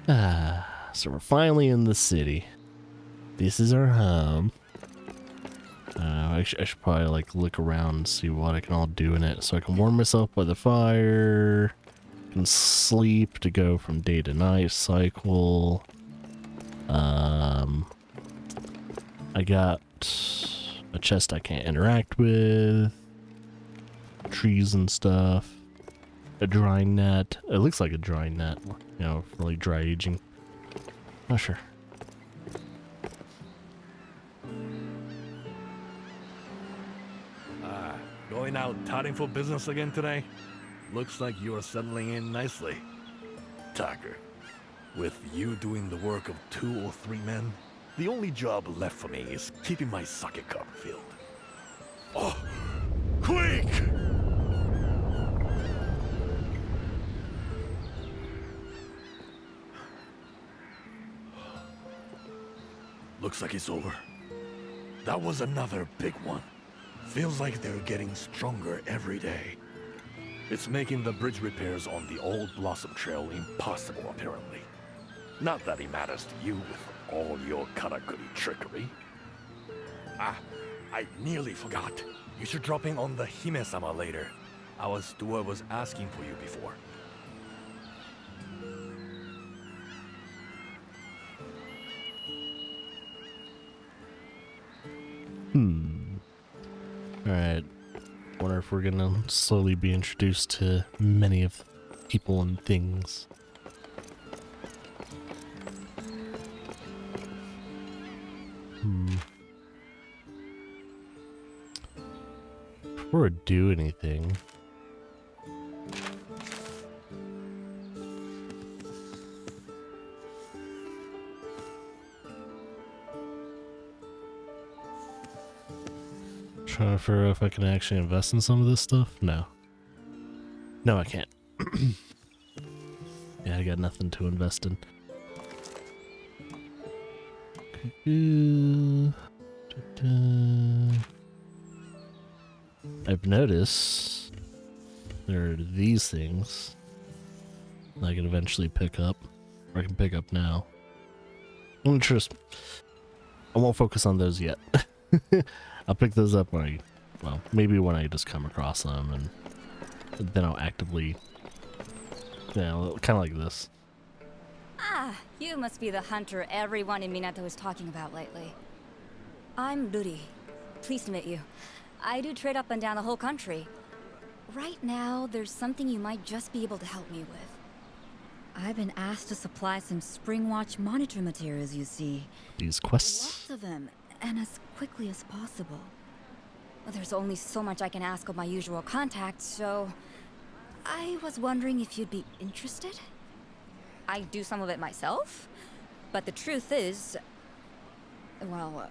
So we're finally in the city. This is our home. I should probably like look around and see what I can all do in it, so I can warm myself by the fire, can sleep to go from day to night cycle. I got a chest I can't interact with, trees and stuff, a drying net. It looks like a drying net, you know, for like dry aging. Not sure. Going out touting for business again today? Looks like you are settling in nicely. Tucker, with you doing the work of 2 or 3 men, the only job left for me is keeping my sake cup filled. Oh, quick! Looks like it's over. That was another big one. Feels like they're getting stronger every day. It's making the bridge repairs on the old Blossom Trail impossible, apparently. Not that it matters to you with all your karakuri trickery. Ah, I nearly forgot. You should drop in on the Hime-sama later. Our steward was asking for you before. Alright. Wonder if we're gonna slowly be introduced to many of the people and things. Before I do anything, trying to figure out if I can actually invest in some of this stuff. No, I can't. Yeah, I got nothing to invest in. I've noticed there are these things that I can eventually pick up, or I can pick up now. I won't focus on those yet. I'll pick those up when maybe when I just come across them, and then I'll actively, kind of like this. Ah, you must be the hunter everyone in Minato is talking about lately. I'm Ruri. Pleased to meet you. I do trade up and down the whole country. Right now, there's something you might just be able to help me with. I've been asked to supply some Spring Watch monitor materials, you see. These quests. Lots of them, and as quickly as possible. There's only so much I can ask of my usual contacts, so I was wondering if you'd be interested? I do some of it myself, but the truth is, well,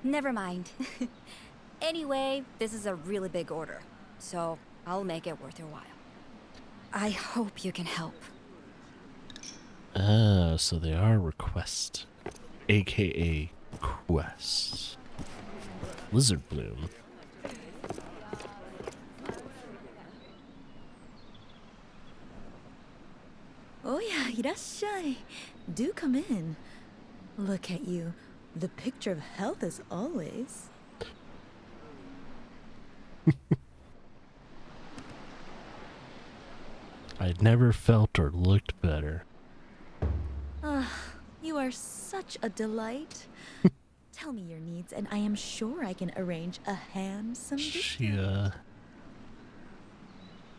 never mind. Anyway, this is a really big order, so I'll make it worth your while. I hope you can help. Ah, so they are requests, aka quests. Lizard Bloom. Oh yeah, いらっしゃい. Do come in. Look at you. The picture of health as always. I'd never felt or looked better. You are such a delight. Tell me your needs and I am sure I can arrange a handsome She, I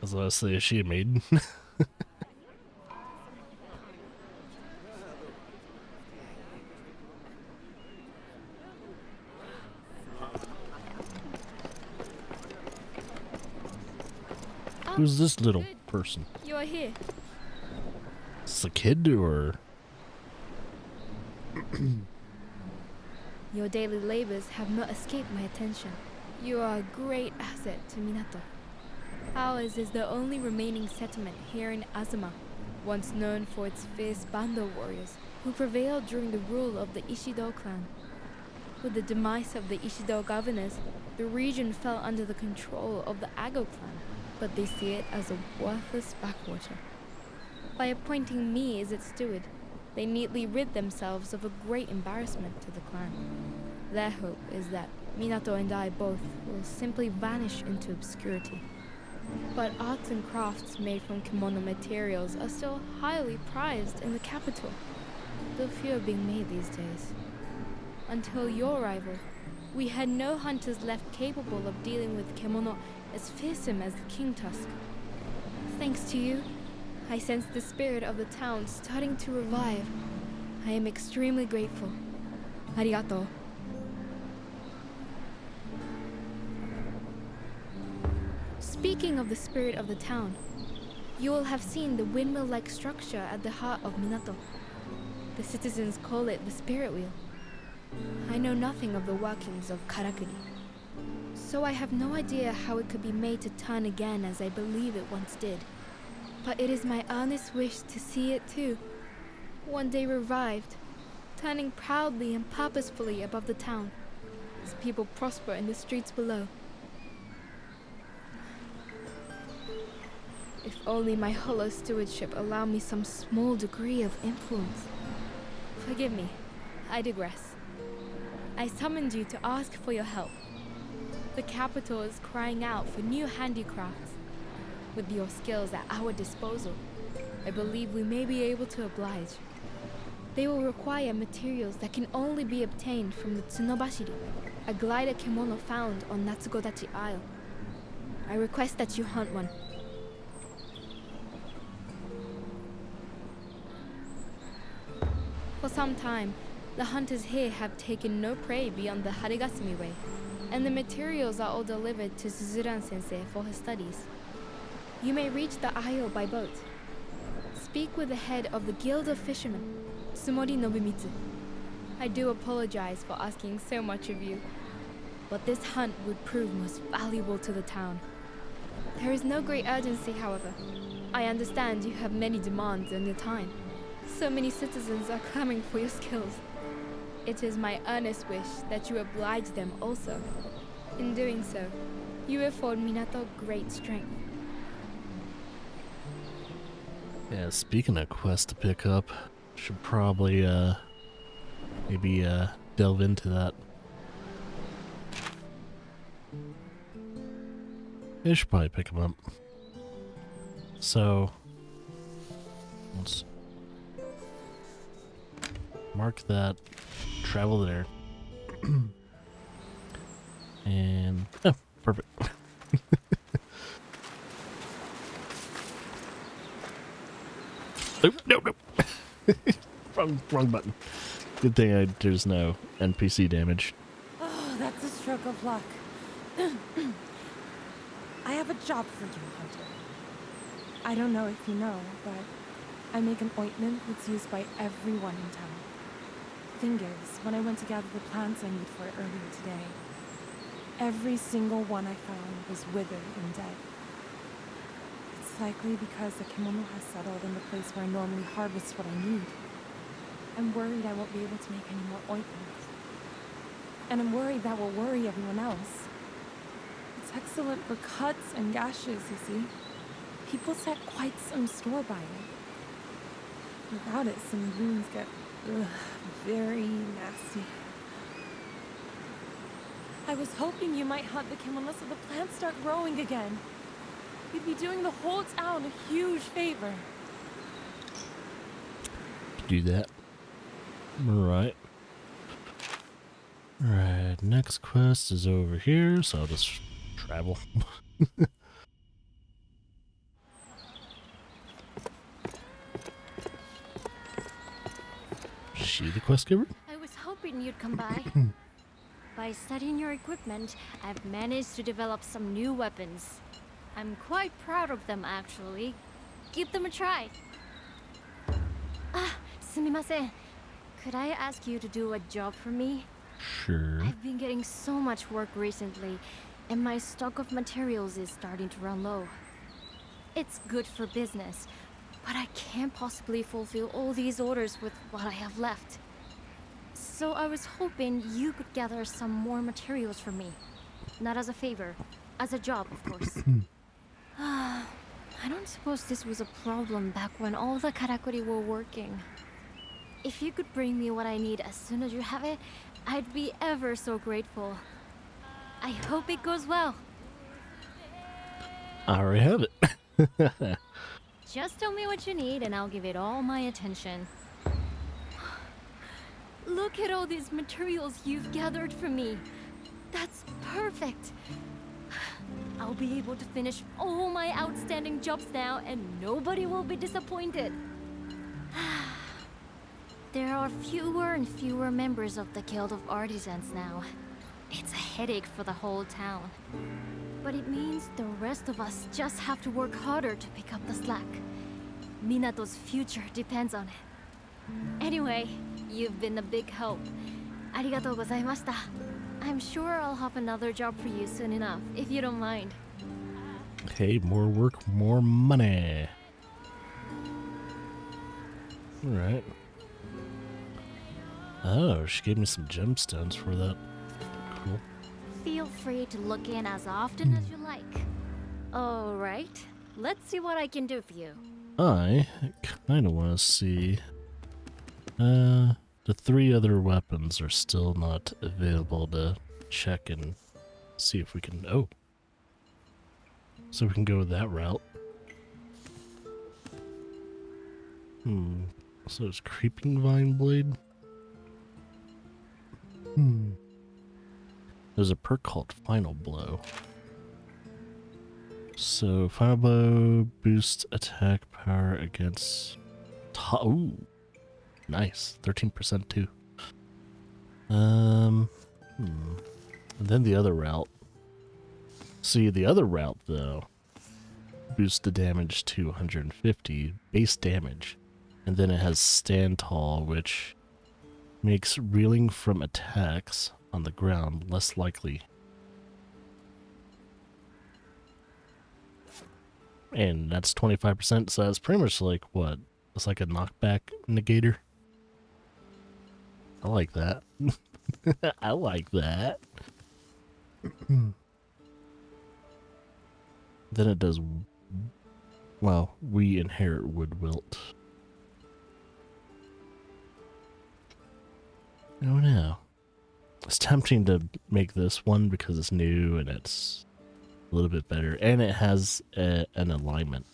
was about to say, is she a maiden? Who's this little person? You are here. Is this a kid or? Your daily labors have not escaped my attention. You are a great asset to Minato. Ours is the only remaining settlement here in Azuma, once known for its fierce Bando warriors who prevailed during the rule of the Ishido clan. With the demise of the Ishido governors, the region fell under the control of the Ago clan, but they see it as a worthless backwater. By appointing me as its steward, they neatly rid themselves of a great embarrassment to the clan. Their hope is that Minato and I both will simply vanish into obscurity. But arts and crafts made from kimono materials are still highly prized in the capital, though few are being made these days. Until your arrival, we had no hunters left capable of dealing with kimono as fearsome as the king tusk. Thanks to you, I sense the spirit of the town starting to revive. I am extremely grateful. Arigato. Speaking of the spirit of the town, you will have seen the windmill-like structure at the heart of Minato. The citizens call it the spirit wheel. I know nothing of the workings of Karakuri, so I have no idea how it could be made to turn again as I believe it once did. But it is my earnest wish to see it too, one day revived, turning proudly and purposefully above the town, as people prosper in the streets below. If only my hollow stewardship allowed me some small degree of influence. Forgive me, I digress. I summoned you to ask for your help. The capital is crying out for new handicrafts. With your skills at our disposal, I believe we may be able to oblige. They will require materials that can only be obtained from the Tsunobashiri, a glider kimono found on Natsugodachi Isle. I request that you hunt one. For some time, the hunters here have taken no prey beyond the Harigasumi way, and the materials are all delivered to Suzuran-sensei for her studies. You may reach the isle by boat. Speak with the head of the Guild of Fishermen, Sumori Nobumitsu. I do apologize for asking so much of you, but this hunt would prove most valuable to the town. There is no great urgency, however. I understand you have many demands on your time. So many citizens are clamoring for your skills. It is my earnest wish that you oblige them also. In doing so, you afford Minato great strength. Yeah, speaking of quests to pick up, should probably maybe delve into that. I should probably pick them up. So let's mark that, travel there, and oh, perfect. Nope. wrong button. Good thing there's no NPC damage. Oh, that's a stroke of luck. I have a job for you, Hunter. I don't know if you know, but I make an ointment that's used by everyone in town. Thing is, when I went to gather the plants I need for it earlier today, every single one I found was withered and dead. It's likely because the kimono has settled in the place where I normally harvest what I need. I'm worried I won't be able to make any more ointment. And I'm worried that will worry everyone else. It's excellent for cuts and gashes, you see. People set quite some store by it. Without it, some wounds get very nasty. I was hoping you might hunt the kimono so the plants start growing again. You'd be doing the whole town a huge favor. Do that. Right. Alright, next quest is over here, so I'll just travel. She the quest giver? I was hoping you'd come by. By studying your equipment, I've managed to develop some new weapons. I'm quite proud of them, actually. Give them a try. Sumimasen. Could I ask you to do a job for me? Sure. I've been getting so much work recently, and my stock of materials is starting to run low. It's good for business, but I can't possibly fulfill all these orders with what I have left. So I was hoping you could gather some more materials for me. Not as a favor, as a job, of course. I don't suppose this was a problem back when all the karakuri were working. If you could bring me what I need as soon as you have it, I'd be ever so grateful. I hope it goes well. I already have it. Just tell me what you need and I'll give it all my attention. Look at all these materials you've gathered for me. That's perfect. I'll be able to finish all my outstanding jobs now and nobody will be disappointed. There are fewer and fewer members of the Guild of Artisans now. It's a headache for the whole town. But it means the rest of us just have to work harder to pick up the slack. Minato's future depends on it. Anyway, you've been a big help. Arigatou gozaimashita. I'm sure I'll have another job for you soon enough, if you don't mind. Hey, more work, more money. Alright. Oh, she gave me some gemstones for that. Cool. Feel free to look in as often as you like. Alright, let's see what I can do for you. I kind of want to see... the 3 other weapons are still not available to check and see if we can... Oh. So we can go that route. So it's Creeping Vine Blade? There's a perk called Final Blow. So, Final Blow boosts attack power against... Ooh. Nice. 13% too. And then the other route. See, the other route, though, boosts the damage to 150, base damage. And then it has Stand Tall, which makes reeling from attacks on the ground less likely. And that's 25%, so that's pretty much like, what? It's like a knockback negator. I like that. I like that. Then it does... Well, we inherit Wood Wilt. Oh no. It's tempting to make this one because it's new and it's a little bit better. And it has an alignment.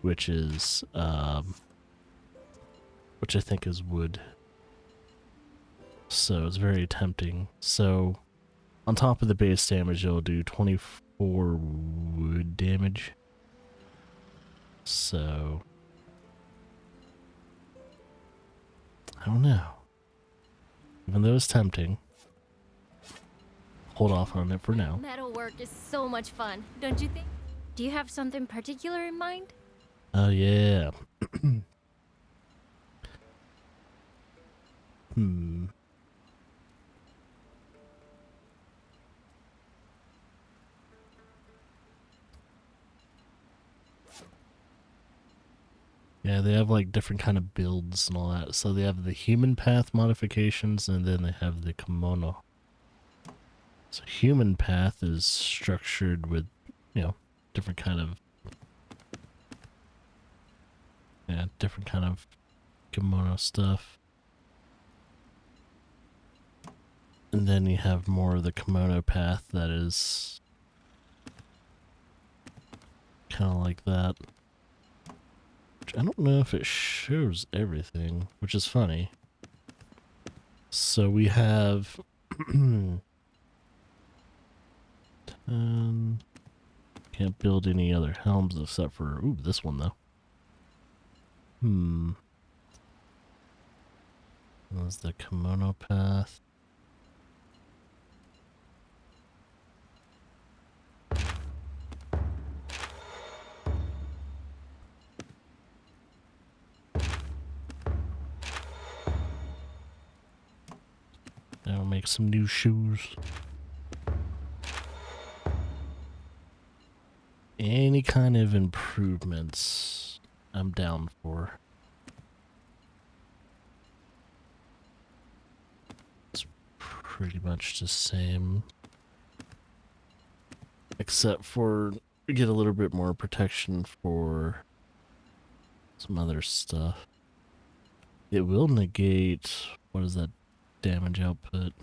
Which is... which I think is wood. So it's very tempting. So on top of the base damage, it'll do 24 wood damage. So I don't know. Even though it's tempting, hold off on it for now. Metal work is so much fun, don't you think? Do you have something particular in mind? Oh yeah. Yeah, they have like different kind of builds and all that. So they have the human path modifications and then they have the kimono. So human path is structured with, you know, different kind of kimono stuff. And then you have more of the kimono path that is kind of like that. Which I don't know if it shows everything, which is funny. So we have 10. Can't build any other helms except for, ooh, this one though. That's the kimono path. Now make some new shoes. Any kind of improvements, I'm down for. It's pretty much the same. Except for get a little bit more protection for some other stuff. It will negate, what is that, damage output?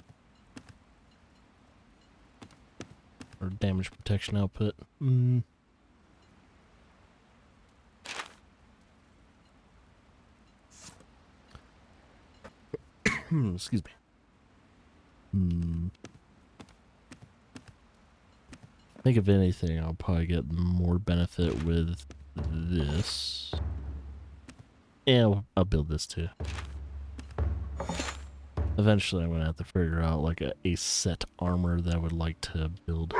Or damage protection output? Excuse me. I think if anything, I'll probably get more benefit with this. Yeah, I'll build this too. Eventually, I'm gonna have to figure out like a set armor that I would like to build.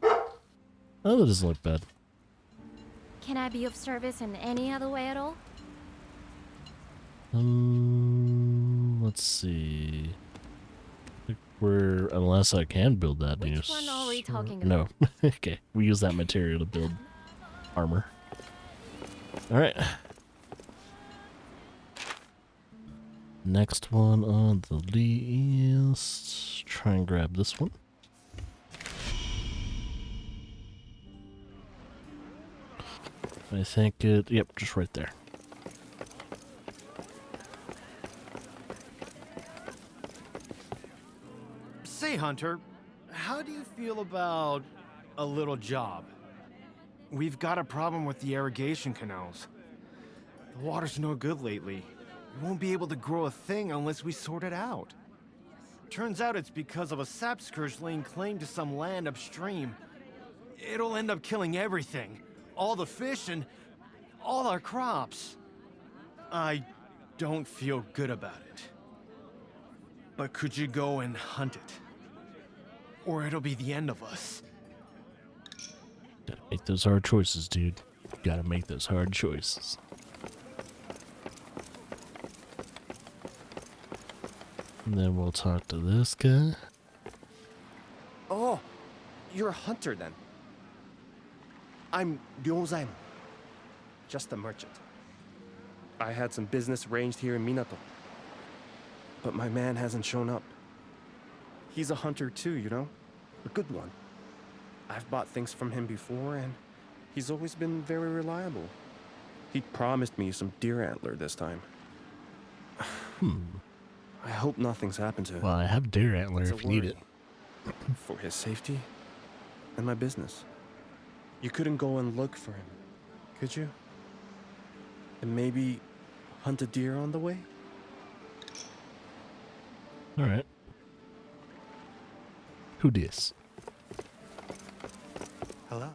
Oh, that doesn't look bad. Can I be of service in any other way at all? Let's see. Unless I can build that. Which one are we talking No. Okay, we use that material to build armor. Alright. Next one on the list. Try and grab this one. I think yep, just right there. Say, Hunter, how do you feel about a little job? We've got a problem with the irrigation canals. The water's no good lately. We won't be able to grow a thing unless we sort it out. Turns out it's because of a sap scourge laying claim to some land upstream. It'll end up killing everything. All the fish and all our crops. I don't feel good about it. But could you go and hunt it? Or it'll be the end of us. Gotta make those hard choices, dude. Gotta make those hard choices. And then we'll talk to this guy. Oh, you're a hunter then. I'm Ryozaemon, just a merchant. I had some business arranged here in Minato, but my man hasn't shown up. He's a hunter too, you know? A good one. I've bought things from him before, and he's always been very reliable. He promised me some deer antler this time. I hope nothing's happened to him. Well, I have deer antler It's a if you need worry. it. For his safety and my business. You couldn't go and look for him, could you? And maybe hunt a deer on the way? Alright. Who dis? Hello.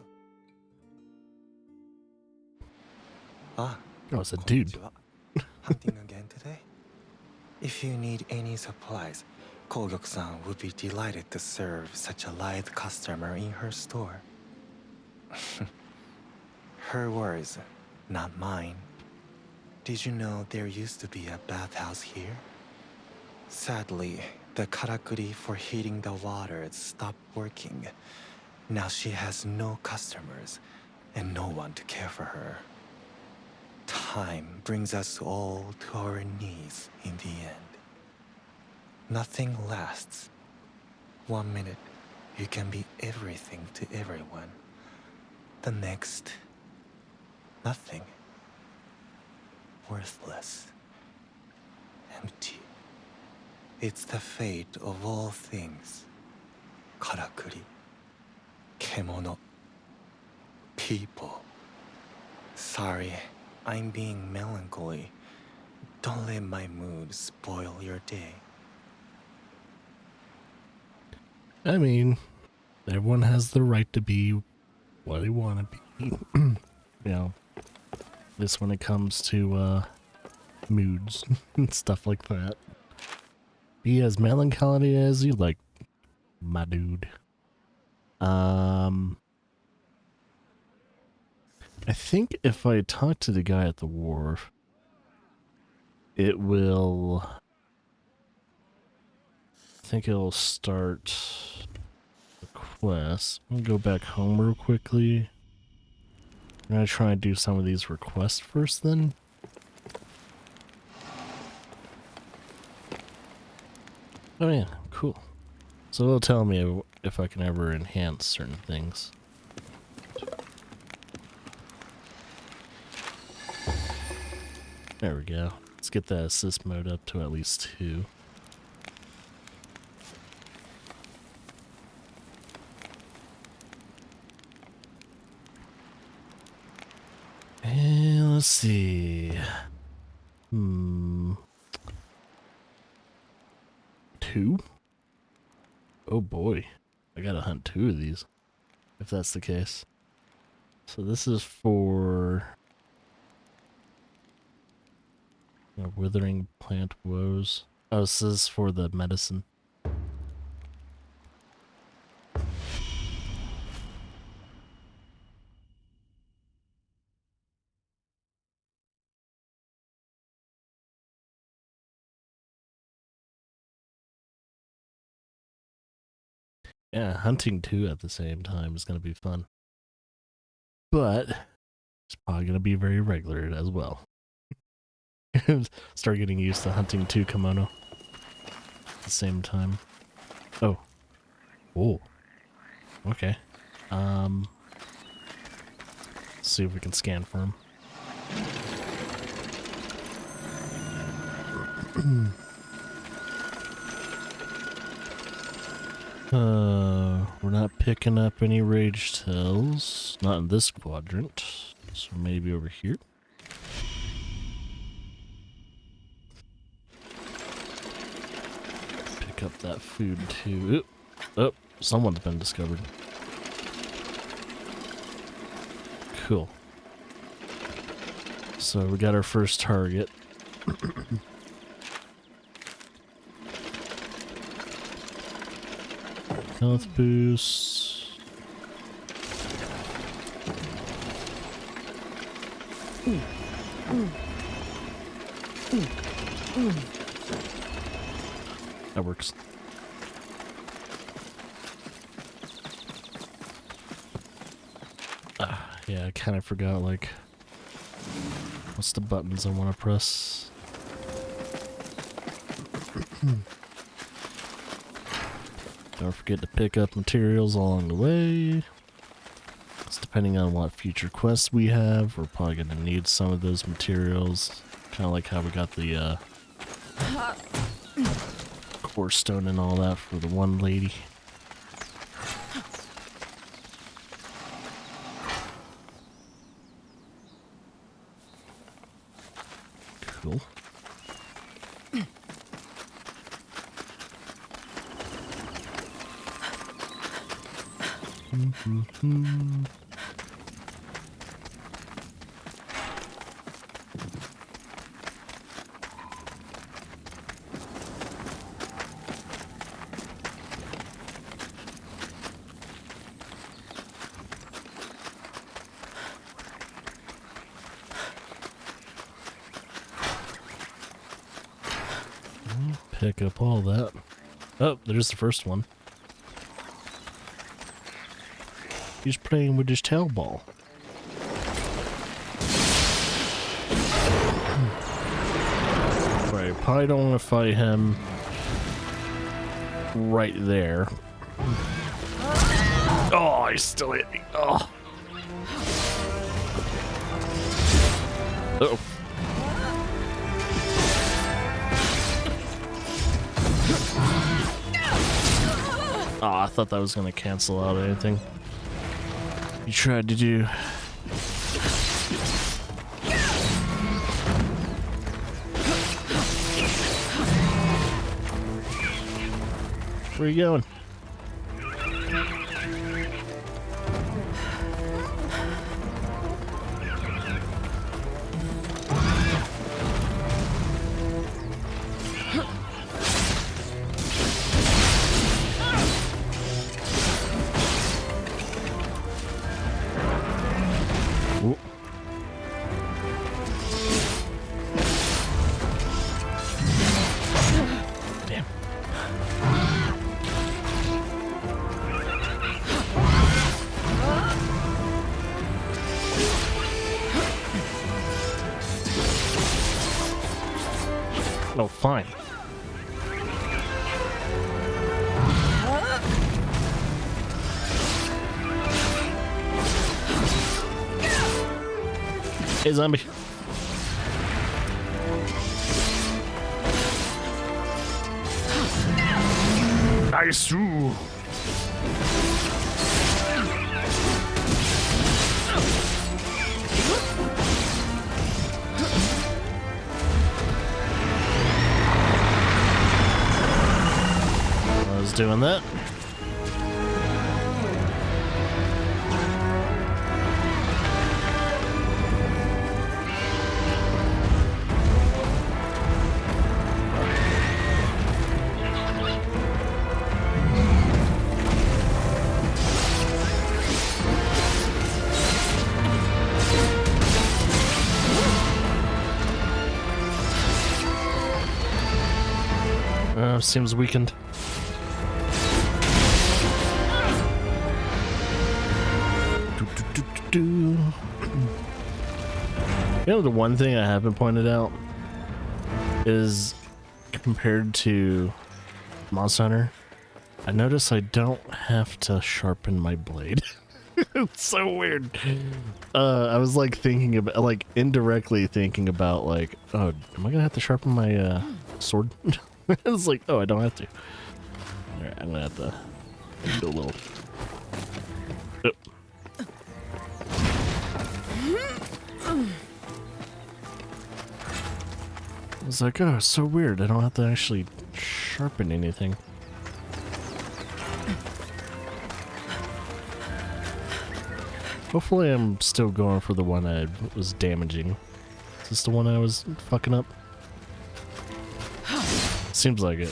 Ah, Oh, it's a dude. konnichiwa. Hunting again today? If you need any supplies, Kogyok-san would be delighted to serve such a light customer in her store. Her words, not mine. Did you know there used to be a bathhouse here? Sadly, the karakuri for heating the water stopped working. Now she has no customers and no one to care for her. Time brings us all to our knees in the end. Nothing lasts. 1 minute, you can be everything to everyone. The next, nothing. Worthless. Empty. It's the fate of all things. Karakuri. Kemono. People. Sorry, I'm being melancholy. Don't let my mood spoil your day. I mean, everyone has the right to be what they want to be. You know, this when it comes to moods and stuff like that. Be as melancholy as you like, my dude. I think if I talk to the guy at the wharf, it will... I think it'll start the quest. I'm gonna go back home real quickly. I'm gonna try and do some of these requests first then. Oh yeah, cool. So it'll tell me if I can ever enhance certain things. There we go. Let's get that assist mode up to at least 2. And let's see. 2? Oh boy. I gotta hunt 2 of these, if that's the case. So this is for withering plant woes. Oh, this is for the medicine. Yeah, hunting 2 at the same time is going to be fun. But it's probably going to be very regular as well. Start getting used to hunting 2 kimono at the same time. Oh. Oh. Okay. Let's see if we can scan for him. We're not picking up any rage tells. Not in this quadrant. So maybe over here. Pick up that food too. Oh, someone's been discovered. Cool. So we got our first target. Health boost. That works. Yeah, I kind of forgot, like, what's the buttons I want to press? Don't forget to pick up materials along the way. It's depending on what future quests we have. We're probably going to need some of those materials. Kind of like how we got the core stone and all that for the one lady. Cool. Pick up all that. Oh, there's the first one. He's playing with his tail ball. Right, probably don't want to fight him right there. Oh, he's still hit me. Oh. Uh-oh. Oh, I thought that was gonna cancel out anything you tried to do. Where are you going? Oh, fine. Hey, zombie. Nice. Ooh. I was doing that. Seems weakened. You know, the one thing I haven't pointed out is compared to Monster Hunter, I notice I don't have to sharpen my blade. It's so weird. I was like thinking about, like indirectly thinking about, like, oh, am I gonna have to sharpen my sword? It's like, oh, I don't have to. Alright, I'm gonna have to do a little. Yep. I was like, oh, it's so weird. I don't have to actually sharpen anything. Hopefully I'm still going for the one I was damaging. Is this the one I was fucking up? Seems like it.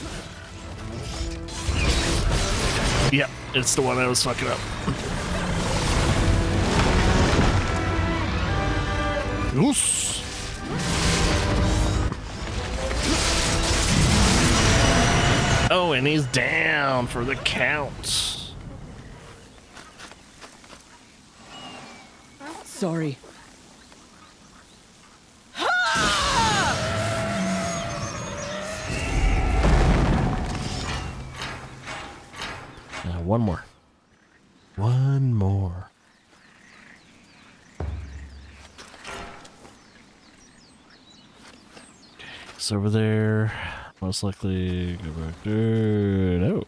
Yep, it's the one I was fucking up. Oos. Oh, and he's down for the count. Sorry. One more. One more. It's over there. Most likely go back there. No.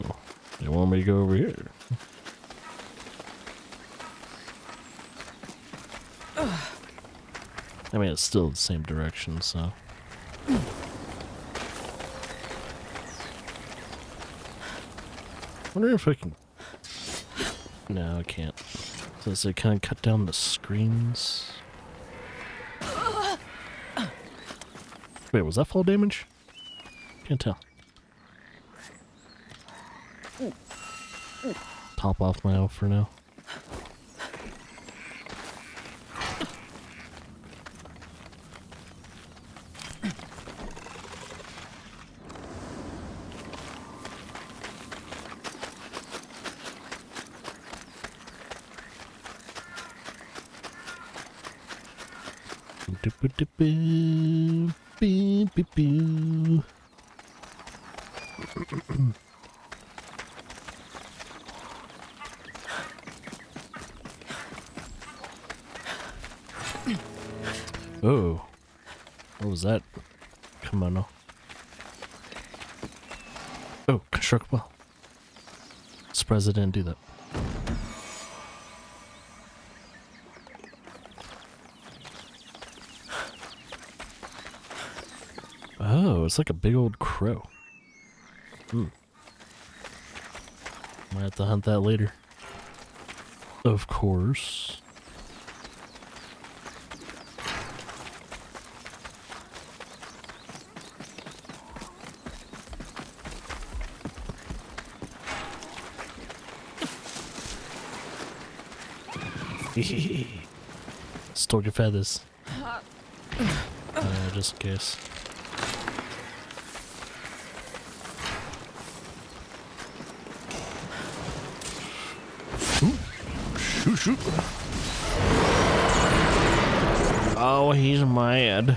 They want me to go over here. I mean, it's still the same direction, so. Wonder if I can. No, I can't. Does it kind of cut down the screens? Wait, was that fall damage? Can't tell. Top off my elf for now. Oh, what was that? Come on now. Oh, construct well. Surprised I didn't do that. Oh, it's like a big old crow. Hmm. Might have to hunt that later. Of course. Stole your feathers. Just in case. Shoot. Oh, he's mad.